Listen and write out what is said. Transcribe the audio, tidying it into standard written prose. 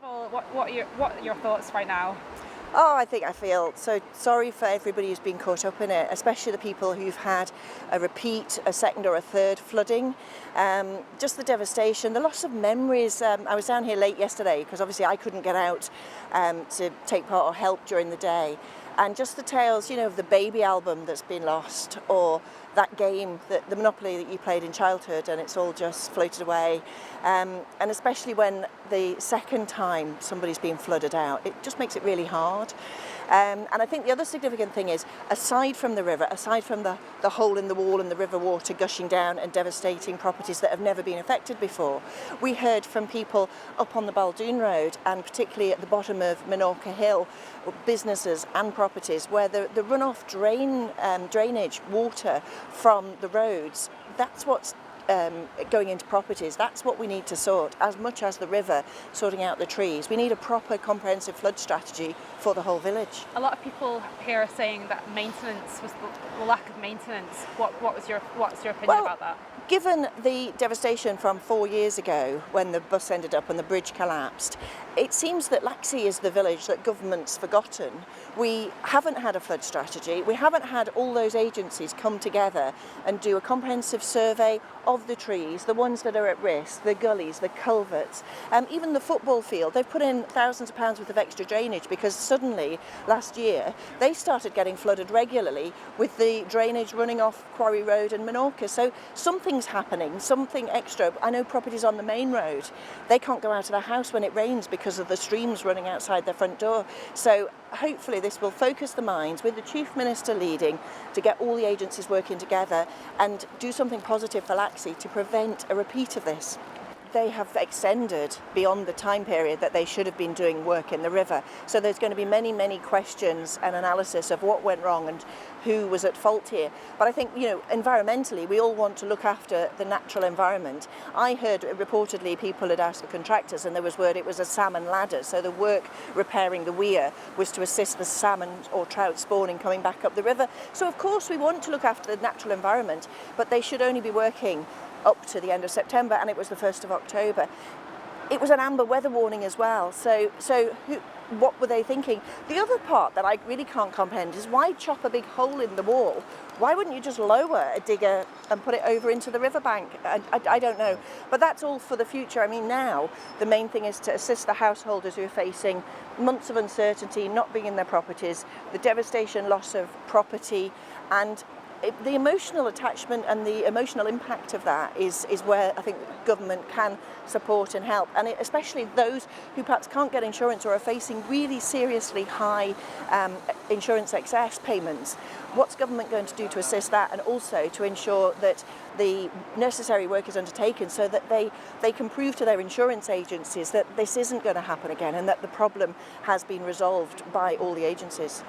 of all, what are your thoughts right now? Oh, I feel so sorry for everybody who's been caught up in it, especially the people who've had a repeat, a second or a third flooding. Just the devastation, the loss of memories. I was down here late yesterday because obviously I couldn't get out to take part or help during the day. And just the tales, of the baby album that's been lost, or that game, the Monopoly that you played in childhood, and it's all just floated away. And especially when the second time somebody's been flooded out, it just makes it really hard. And I think the other significant thing is, aside from the river, aside from the hole in the wall and the river water gushing down and devastating properties that have never been affected before, we heard from people up on the Baldoon Road and particularly at the bottom of Minorca Hill, businesses and properties where the runoff drainage water from the roads, that's what's going into properties. That's what we need to sort, as much as the river sorting out the trees. We need a proper comprehensive flood strategy for the whole village. A lot of people here are saying that maintenance was the lack of maintenance. What's your opinion about that? Given the devastation from 4 years ago when the bus ended up and the bridge collapsed, it seems that Laxey is the village that government's forgotten. We haven't had a flood strategy. We haven't had all those agencies come together and do a comprehensive survey of the trees, the ones that are at risk, the gullies, the culverts, even the football field. They've put in thousands of pounds worth of extra drainage because suddenly last year they started getting flooded regularly with the drainage running off Quarry Road and Minorca. So something's happening, something extra. I know properties on the main road, they can't go out of their house when it rains because of the streams running outside their front door. So hopefully this will focus the minds, with the Chief Minister leading, to get all the agencies working together and do something positive for Laxey to prevent a repeat of this. They have extended beyond the time period that they should have been doing work in the river. So there's going to be many, many questions and analysis of what went wrong and who was at fault here. But I think, environmentally, we all want to look after the natural environment. I heard reportedly people had asked the contractors, and there was word it was a salmon ladder. So the work repairing the weir was to assist the salmon or trout spawning coming back up the river. So of course we want to look after the natural environment, but they should only be working up to the end of September, and it was the 1st of October. It was an amber weather warning as well, so what were they thinking? The other part that I really can't comprehend is, why chop a big hole in the wall? Why wouldn't you just lower a digger and put it over into the riverbank? I don't know, but that's all for the future. I mean, now the main thing is to assist the householders who are facing months of uncertainty, not being in their properties, the devastation, loss of property, and the emotional attachment and the emotional impact of that is where I think government can support and help, and especially those who perhaps can't get insurance or are facing really seriously high insurance excess payments. What's government going to do to assist that, and also to ensure that the necessary work is undertaken so that they can prove to their insurance agencies that this isn't going to happen again and that the problem has been resolved by all the agencies?